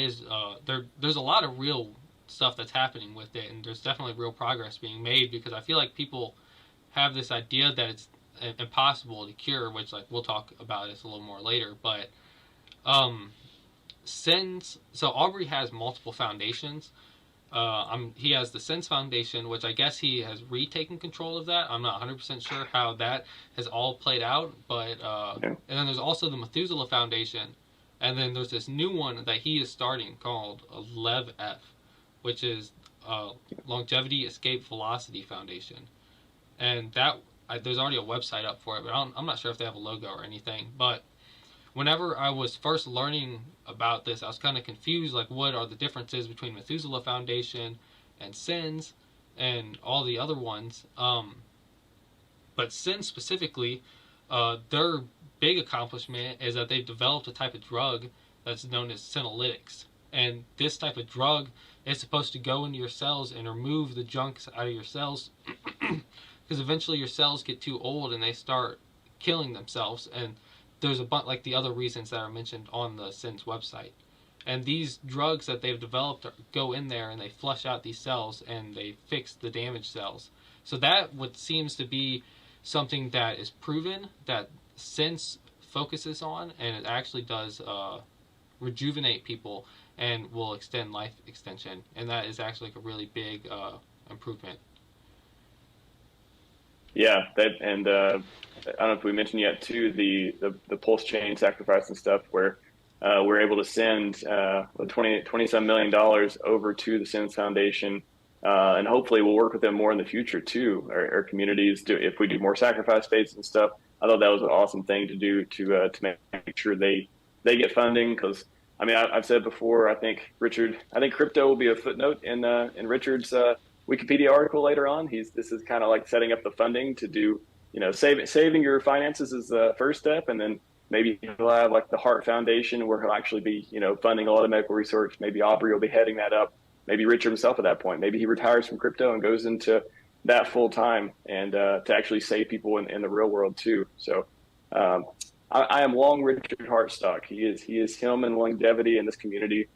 is there's a lot of real stuff that's happening with it, and there's definitely real progress being made, because I feel like people have this idea that it's impossible to cure, which like we'll talk about this a little more later. But um, since so Aubrey has multiple foundations. He has the Sense Foundation, which I guess he has retaken control of that. I'm not 100% sure how that has all played out, but Yeah. and then there's also the Methuselah Foundation, and then there's this new one that he is starting called LevF, which is Longevity Escape Velocity Foundation, and there's already a website up for it, but I'm not sure if they have a logo or anything. But whenever I was first learning about this, I was kind of confused, like what are the differences between Methuselah Foundation and SINS and all the other ones. But SINS specifically, their big accomplishment is that they've developed a type of drug that's known as senolytics. And this type of drug is supposed to go into your cells and remove the junk out of your cells, because eventually your cells get too old and they start killing themselves. And there's a bunch like the other reasons that are mentioned on the SINS website. And these drugs that they've developed go in there and they flush out these cells and they fix the damaged cells. So that what seems to be something that is proven that SINS focuses on, and it actually does rejuvenate people and will extend life extension. And that is actually like a really big improvement. Yeah, that and I don't know if we mentioned yet too the pulse chain sacrifice and stuff where we're able to send 20 some $1 million over to the Sins Foundation, and hopefully we'll work with them more in the future too. Our communities do if we do more sacrifice dates and stuff. I thought that was an awesome thing to do to make sure they get funding, because I mean I've said before, I think crypto will be a footnote in Richard's Wikipedia article later on. This is kind of like setting up the funding to do, saving your finances is the first step, and then maybe he'll have like the Heart Foundation where he'll actually be, funding a lot of medical research. Maybe Aubrey will be heading that up. Maybe Richard himself at that point. Maybe he retires from crypto and goes into that full time, and to actually save people in the real world too. So I am long Richard Hartstock. He is him and longevity in this community.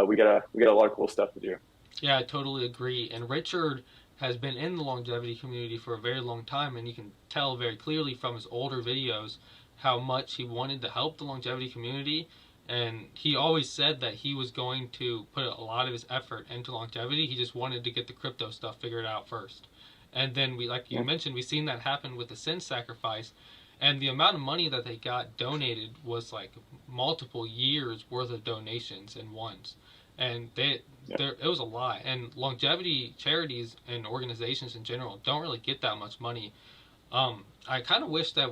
We got a lot of cool stuff to do. Yeah, I totally agree. And Richard has been in the longevity community for a very long time, and you can tell very clearly from his older videos how much he wanted to help the longevity community. And he always said that he was going to put a lot of his effort into longevity. He just wanted to get the crypto stuff figured out first. And then like you mentioned, we've seen that happen with the Sin sacrifice. And the amount of money that they got donated was like multiple years worth of donations in ones. And it was a lot. And longevity charities and organizations in general don't really get that much money. I kind of wish that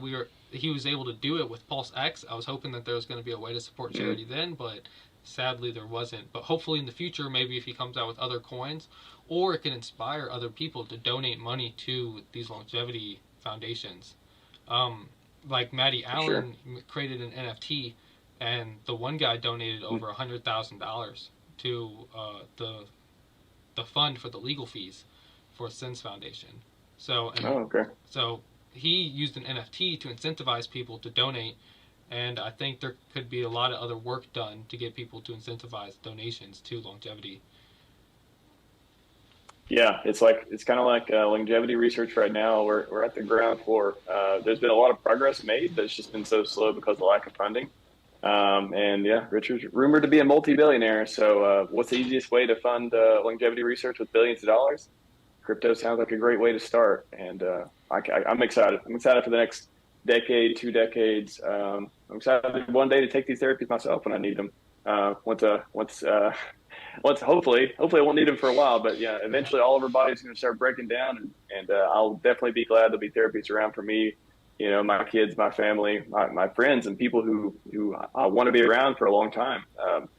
he was able to do it with PulseX. I was hoping that there was going to be a way to support charity then, but sadly there wasn't. But hopefully in the future, maybe if he comes out with other coins, or it can inspire other people to donate money to these longevity foundations. Like Maddie Allen created an NFT, and the one guy donated over $100,000 to the fund for the legal fees for Sins Foundation. So so he used an NFT to incentivize people to donate, and I think there could be a lot of other work done to get people to incentivize donations to longevity. Yeah, it's kind of like longevity research right now. We're at the ground floor. There's been a lot of progress made, but it's just been so slow because of lack of funding. And yeah, Richard's rumored to be a multi-billionaire. So what's the easiest way to fund longevity research with billions of dollars? Crypto sounds like a great way to start, and I'm excited. I'm excited for the next decade, 2 decades. I'm excited one day to take these therapies myself when I need them. Once hopefully I won't need them for a while, but yeah, eventually all of our bodies are going to start breaking down, and I'll definitely be glad there'll be therapies around for me, my kids, my family, my friends, and people who want to be around for a long time.